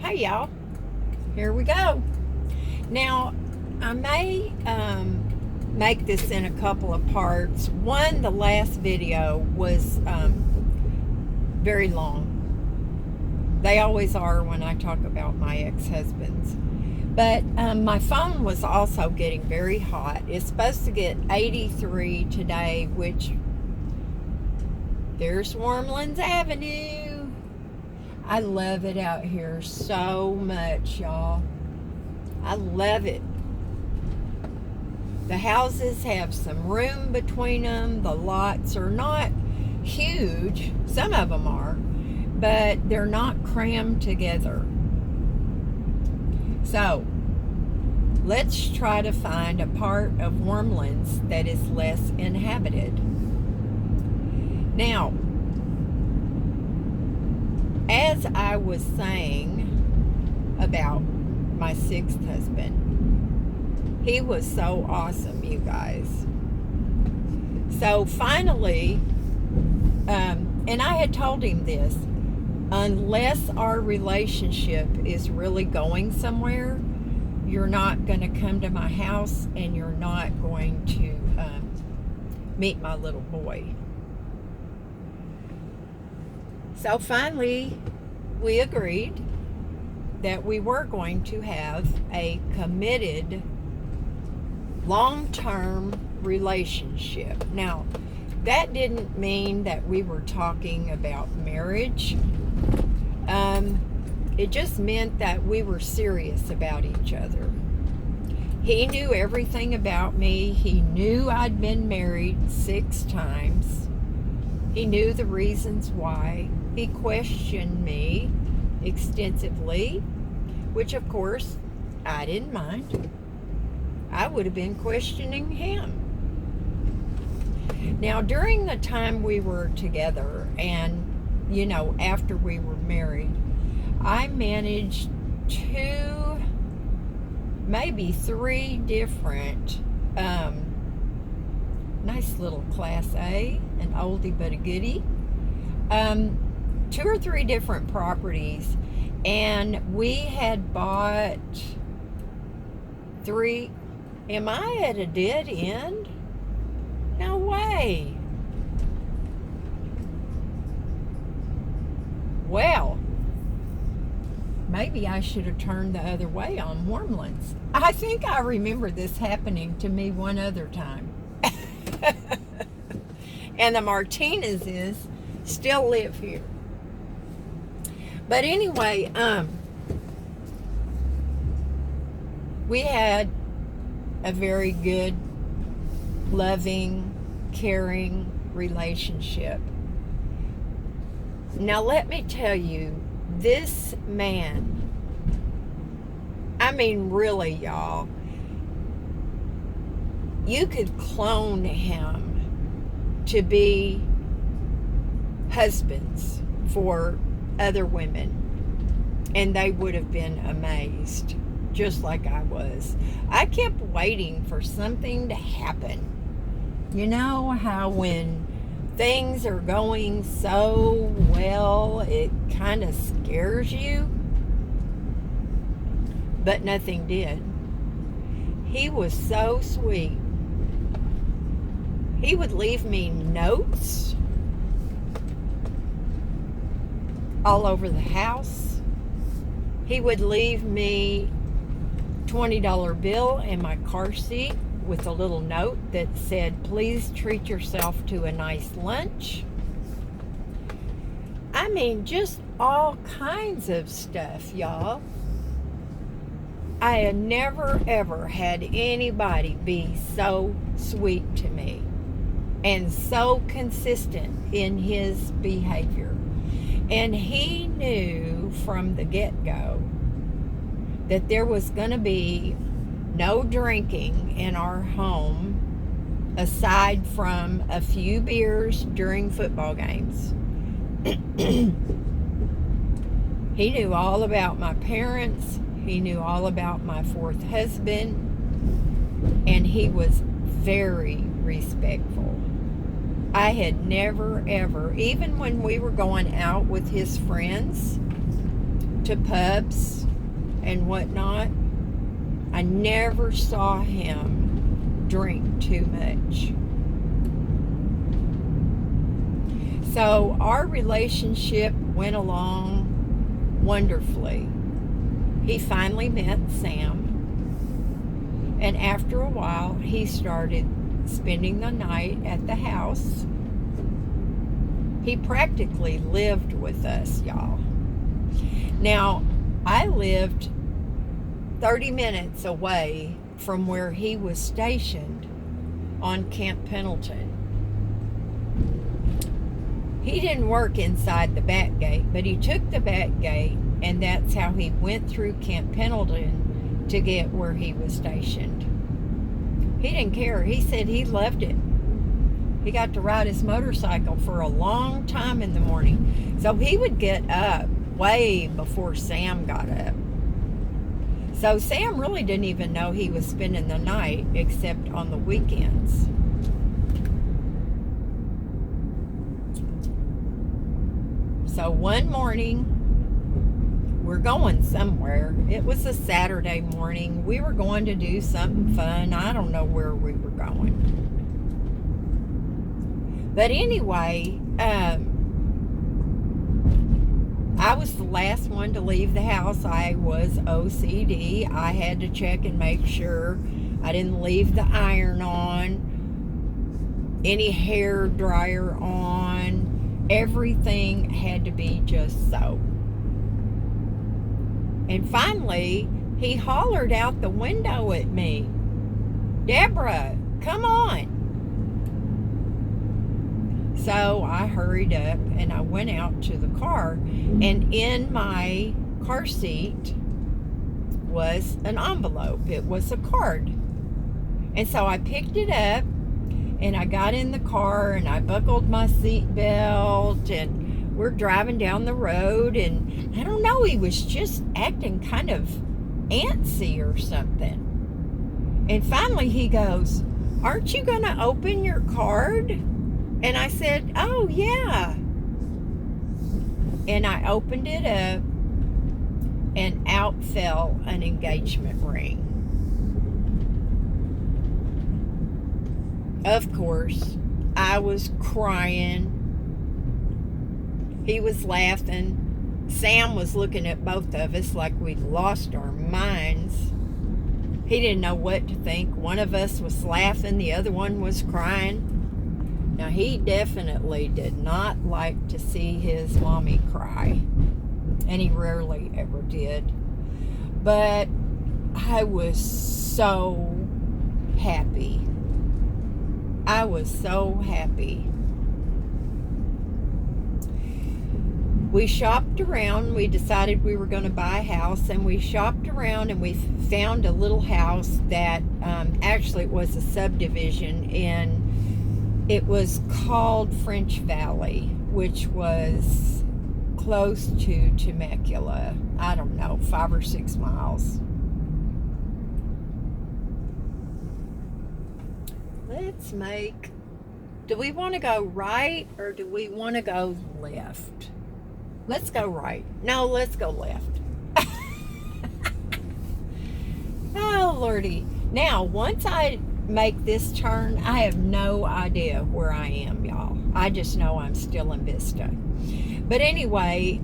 Hey y'all, here we go. Now, I may make this in a couple of parts. One, the last video was very long. They always are when I talk about my ex-husbands. But my phone was also getting very hot. It's supposed to get 83 today, which there's Wormlands Avenue. I love it out here so much, y'all. I love it. The houses have some room between them. The lots are not huge. Some of them are, but they're not crammed together. So, let's try to find a part of Wormlands that is less inhabited. Now, as I was saying about my sixth husband, he was so awesome, you guys. So finally, and I had told him this, unless our relationship is really going somewhere, you're not going to come to my house and you're not going to meet my little boy. So finally, we agreed that we were going to have a committed, long-term relationship. Now, that didn't mean that we were talking about marriage. It just meant that we were serious about each other. He knew everything about me. He knew I'd been married 6 times. He knew the reasons why. He questioned me extensively, which of course I didn't mind. I would have been questioning him. Now, during the time we were together and, after we were married, I managed 2, maybe 3 different, nice little Class A, an oldie but a goodie, 2 or 3 different properties, and we had bought 3. Am I at a dead end? No way. Well, maybe I should have turned the other way on Wormlands. I think I remember this happening to me one other time. And the Martinezes still live here. But anyway, we had a very good, loving, caring relationship. Now let me tell you, this man, I mean really, y'all, you could clone him to be husbands for other women, and they would have been amazed, just like I was. I kept waiting for something to happen. You know how when things are going so well, it kind of scares you? But nothing did. He was so sweet. He would leave me notes all over the house. He would leave me $20 bill in my car seat with a little note that said, please treat yourself to a nice lunch. I mean, just all kinds of stuff, y'all. I had never ever had anybody be so sweet to me and so consistent in his behavior. And he knew from the get-go that there was going to be no drinking in our home aside from a few beers during football games. He knew all about my parents. He knew all about my 4th husband. And he was very respectful. I had never, ever, even when we were going out with his friends, to pubs and whatnot, I never saw him drink too much. So our relationship went along wonderfully. He finally met Sam, and after a while, he started spending the night at the house. He practically lived with us, y'all. Now, I lived 30 minutes away from where he was stationed on Camp Pendleton. He didn't work inside the back gate, but he took the back gate, and that's how he went through Camp Pendleton to get where he was stationed. He didn't care. He said he loved it. He got to ride his motorcycle for a long time in the morning. So he would get up way before Sam got up. So Sam really didn't even know he was spending the night except on the weekends. So one morning, we're going somewhere. It was a Saturday morning. We were going to do something fun. I don't know where we were going. But anyway, I was the last one to leave the house. I was OCD. I had to check and make sure I didn't leave the iron on, any hair dryer on. Everything had to be just so. And finally, he hollered out the window at me, "Deborah, come on." So I hurried up and I went out to the car, and in my car seat was an envelope. It was a card. And so I picked it up and I got in the car and I buckled my seatbelt, and we're driving down the road, and I don't know, he was just acting kind of antsy or something. And finally he goes, "Aren't you going to open your card?" And I said, "Oh, yeah." And I opened it up, and out fell an engagement ring. Of course, I was crying. He was laughing. Sam was looking at both of us like we'd lost our minds. He didn't know what to think. One of us was laughing, the other one was crying. Now, he definitely did not like to see his mommy cry, and he rarely ever did. But I was so happy. I was so happy. We shopped around. We decided we were going to buy a house, and we shopped around, and we found a little house that actually it was a subdivision, and it was called French Valley, which was close to Temecula. I don't know, 5 or 6 miles. Let's make, do we want to go right or do we want to go left? Let's go right. No, let's go left. Oh, Lordy. Now, once I make this turn, I have no idea where I am, y'all. I just know I'm still in Vista. But anyway,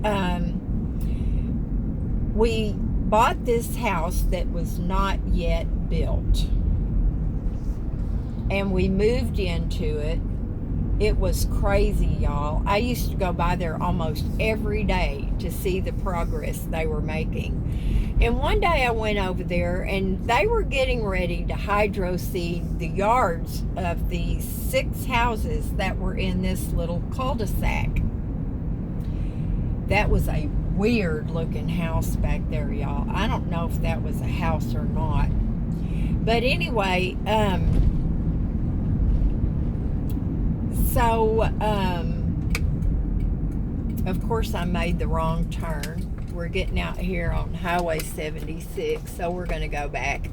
we bought this house that was not yet built. And we moved into it. It was crazy, y'all. I used to go by there almost every day to see the progress they were making. And one day I went over there, and they were getting ready to hydro seed the yards of the 6 houses that were in this little cul-de-sac. That was a weird looking house back there, y'all. I don't know if that was a house or not. But anyway, of course I made the wrong turn. We're getting out here on Highway 76, so we're going to go back.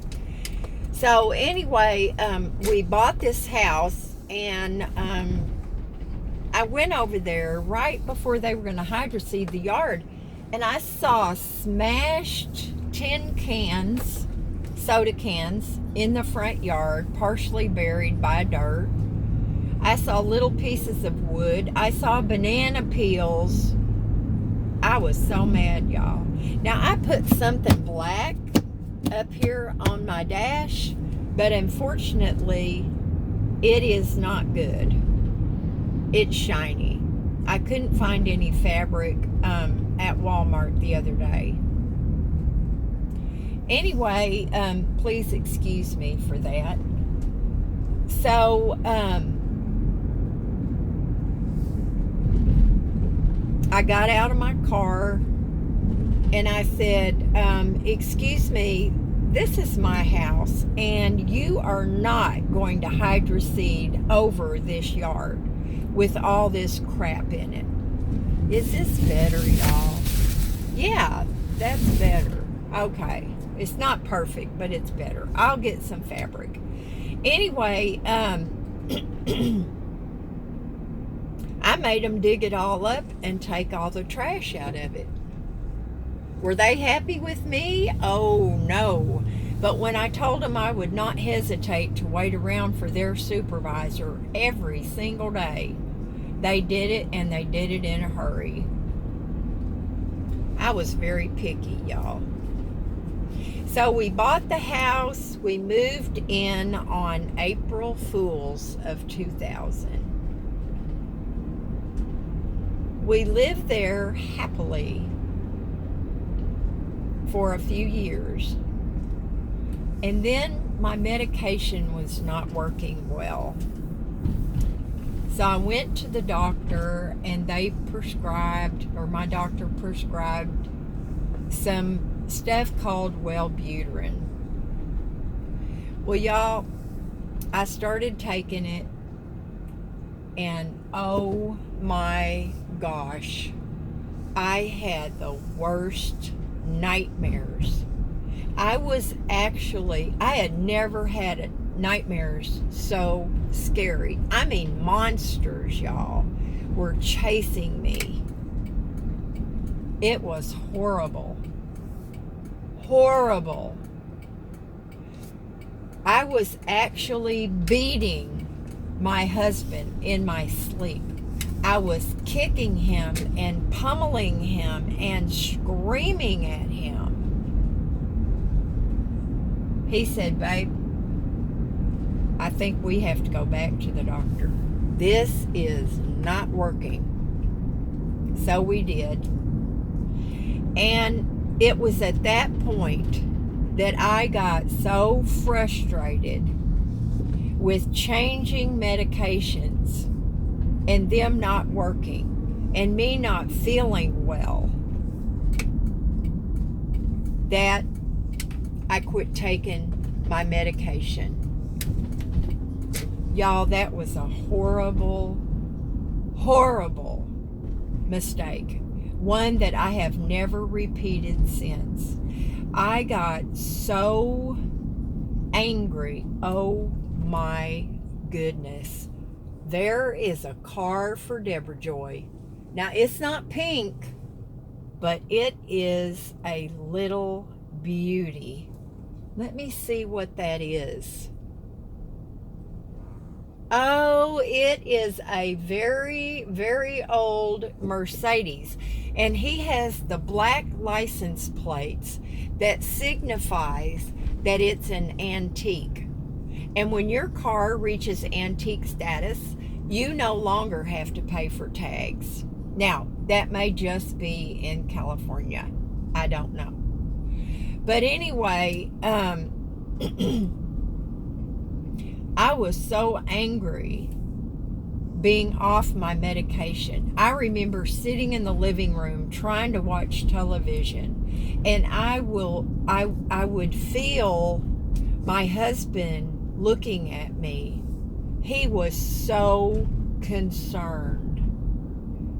So anyway, we bought this house, and I went over there right before they were going to hydroseed the yard, and I saw smashed tin cans, soda cans, in the front yard, partially buried by dirt. I saw little pieces of wood. I saw banana peels. I was so mad, y'all. Now, I put something black up here on my dash, but unfortunately, it is not good. It's shiny. I couldn't find any fabric at Walmart the other day. Anyway, please excuse me for that. So, I got out of my car and I said, excuse me, this is my house and you are not going to hydroseed over this yard with all this crap in it. Is this better, y'all? Yeah, that's better. Okay. It's not perfect, but it's better. I'll get some fabric. Anyway, I made them dig it all up and take all the trash out of it. Were they happy with me? Oh, no. But when I told them I would not hesitate to wait around for their supervisor every single day, they did it, and they did it in a hurry. I was very picky, y'all. So we bought the house. We moved in on April Fools of 2000. We lived there happily for a few years. And then my medication was not working well. So I went to the doctor and they prescribed, or my doctor prescribed, some stuff called Wellbutrin. Well, y'all, I started taking it and oh my gosh, I had the worst nightmares. I had never had nightmares so scary. I mean, monsters, y'all, were chasing me. It was horrible. Horrible. I was actually beating my husband in my sleep. I was kicking him and pummeling him and screaming at him. He said, babe, I think we have to go back to the doctor. This is not working. So we did. And it was at that point that I got so frustrated with changing medications and them not working and me not feeling well that I quit taking my medication. Y'all, that was a horrible, horrible mistake. One that I have never repeated since. I got so angry. Oh my goodness. There is a car for Deborah Joy. Now, it's not pink, but it is a little beauty. Let me see what that is. Oh, it is a very, very old Mercedes. And he has the black license plates that signifies that it's an antique. And when your car reaches antique status, you no longer have to pay for tags. Now, that may just be in California. I don't know. But anyway, I was so angry being off my medication. I remember sitting in the living room trying to watch television, and I would feel my husband looking at me. He was so concerned.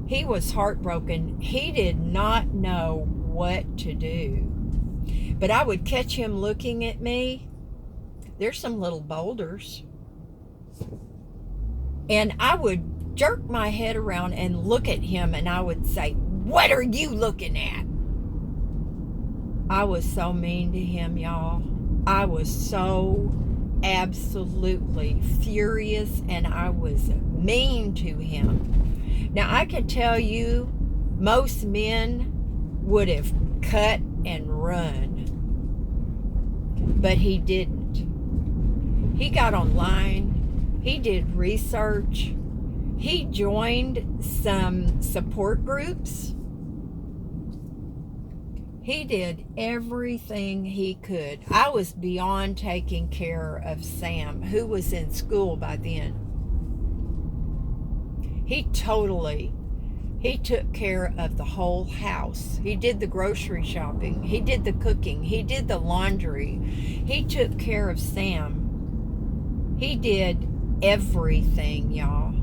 He was heartbroken. He did not know what to do. But I would catch him looking at me. There's some little boulders. And I would jerk my head around and look at him, and I would say, "What are you looking at?" I was so mean to him, y'all. I was so absolutely furious, and I was mean to him. Now, I can tell you, most men would have cut and run, but he didn't. He got online, he did research, he joined some support groups. He did everything he could. I was beyond taking care of Sam, who was in school by then. He took care of the whole house. He did the grocery shopping. He did the cooking. He did the laundry. He took care of Sam. He did everything, y'all.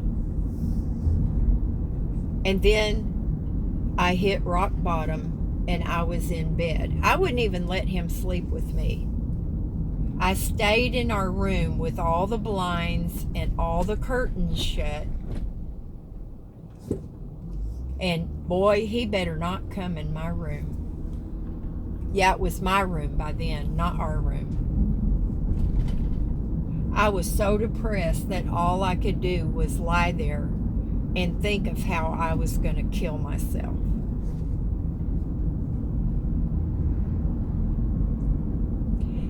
And then I hit rock bottom, and I was in bed. I wouldn't even let him sleep with me. I stayed in our room with all the blinds and all the curtains shut. And boy, he better not come in my room. Yeah, it was my room by then, not our room. I was so depressed that all I could do was lie there and think of how I was going to kill myself.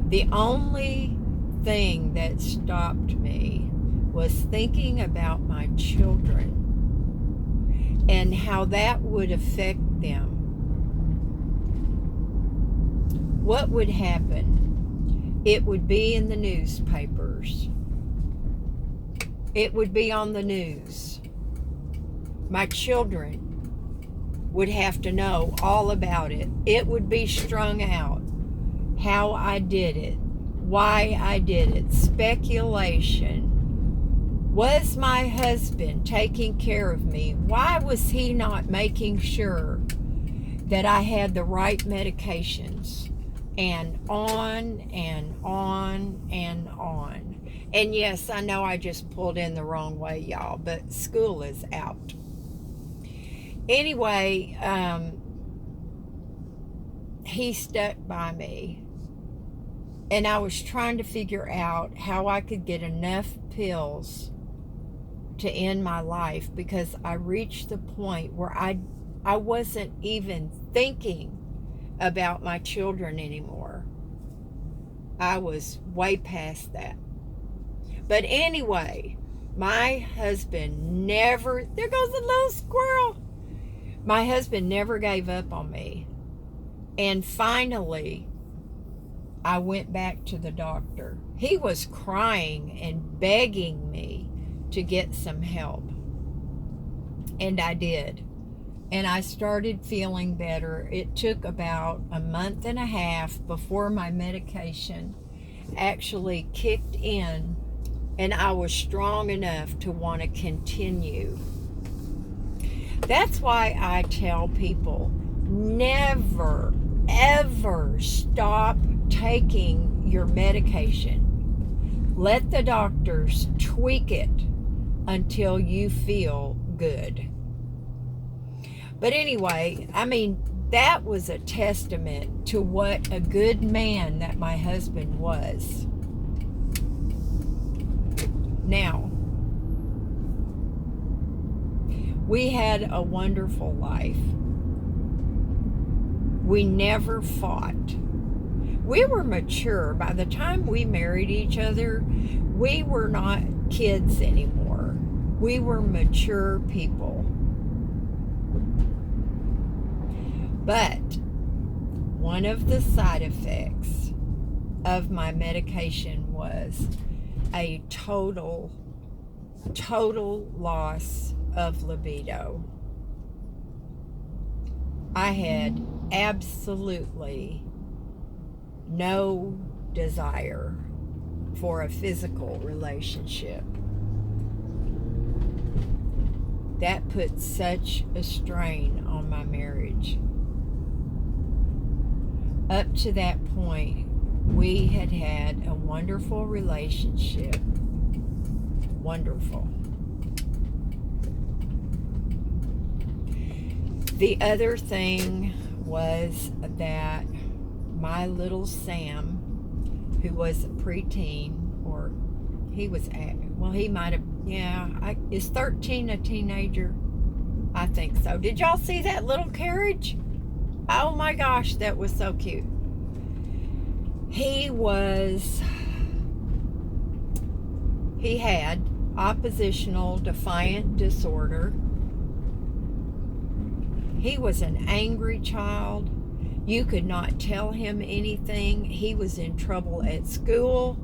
The only thing that stopped me was thinking about my children and how that would affect them. What would happen? It would be in the newspapers. It would be on the news. My children would have to know all about it. It would be strung out. How I did it, why I did it, speculation. Was my husband taking care of me? Why was he not making sure that I had the right medications? And on and on and on. And yes, I know I just pulled in the wrong way, y'all, but school is out. Anyway, he stuck by me. And I was trying to figure out how I could get enough pills to end my life, because I reached the point where I wasn't even thinking about my children anymore. I was way past that. But anyway, my husband never, there goes a little squirrel. My husband never gave up on me. And finally, I went back to the doctor. He was crying and begging me to get some help. And I did. And I started feeling better. It took about a month and a half before my medication actually kicked in, and I was strong enough to want to continue. That's why I tell people, never, ever stop taking your medication. Let the doctors tweak it until you feel good. But anyway, I mean, that was a testament to what a good man that my husband was. Now, we had a wonderful life. We never fought. We were mature. By the time we married each other, we were not kids anymore. We were mature people. But one of the side effects of my medication was a total loss of libido. I had absolutely no desire for a physical relationship. That put such a strain on my marriage. Up to that point, we had had a wonderful relationship. Wonderful. The other thing was that my little Sam, who was a preteen, or he was, well, he might have, yeah, is 13 a teenager? I think so. Did y'all see that little carriage? Oh my gosh, that was so cute. He had oppositional defiant disorder. He was an angry child. You could not tell him anything. He was in trouble at school.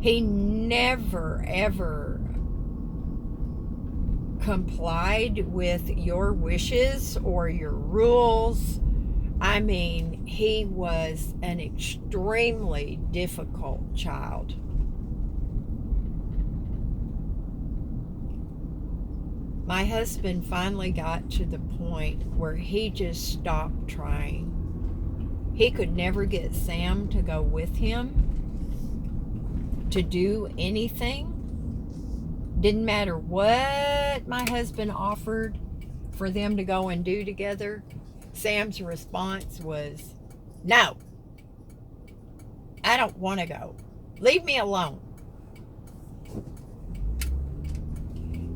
He never, ever complied with your wishes or your rules. I mean, he was an extremely difficult child. My husband finally got to the point where he just stopped trying. He could never get Sam to go with him to do anything. Didn't matter what my husband offered for them to go and do together. Sam's response was, no, I don't want to go. Leave me alone.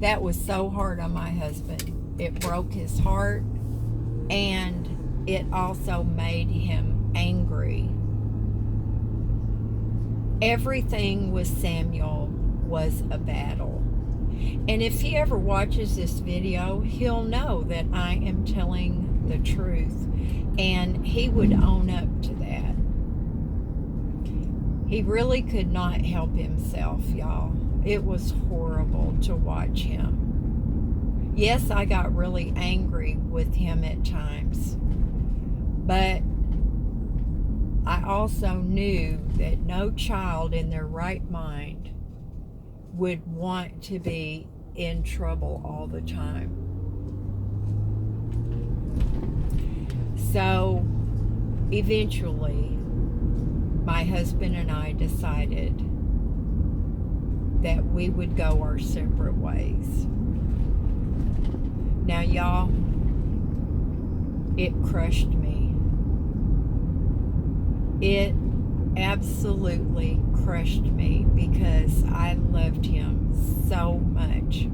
That was so hard on my husband. It broke his heart, and it also made him angry. Everything with Samuel was a battle. And if he ever watches this video, he'll know that I am telling the truth, and he would own up to that. He really could not help himself, y'all. It was horrible to watch him. Yes, I got really angry with him at times, but I also knew that no child in their right mind would want to be in trouble all the time. So eventually, my husband and I decided that we would go our separate ways. Now, y'all, it crushed me. It absolutely crushed me because I loved him so much,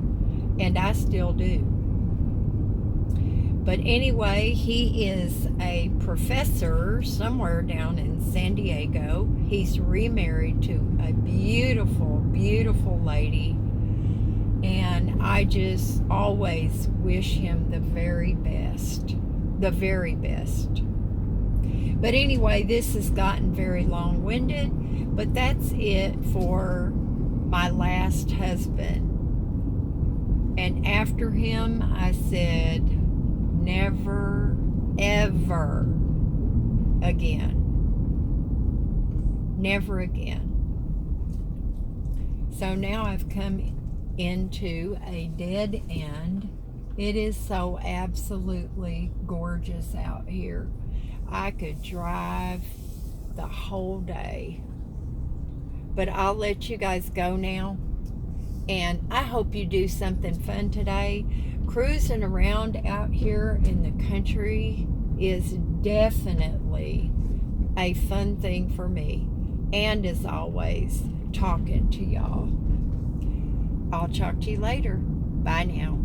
and I still do. But anyway, he is a professor somewhere down in San Diego. He's remarried to a beautiful, beautiful lady, and I just always wish him the very best. The very best. But anyway, this has gotten very long-winded, but that's it for my last husband. And after him, I said, never, ever again. Never again. So now I've come into a dead end. It is so absolutely gorgeous out here. I could drive the whole day. But I'll let you guys go now. And I hope you do something fun today. Cruising around out here in the country is definitely a fun thing for me. And as always, talking to y'all. I'll talk to you later. Bye now.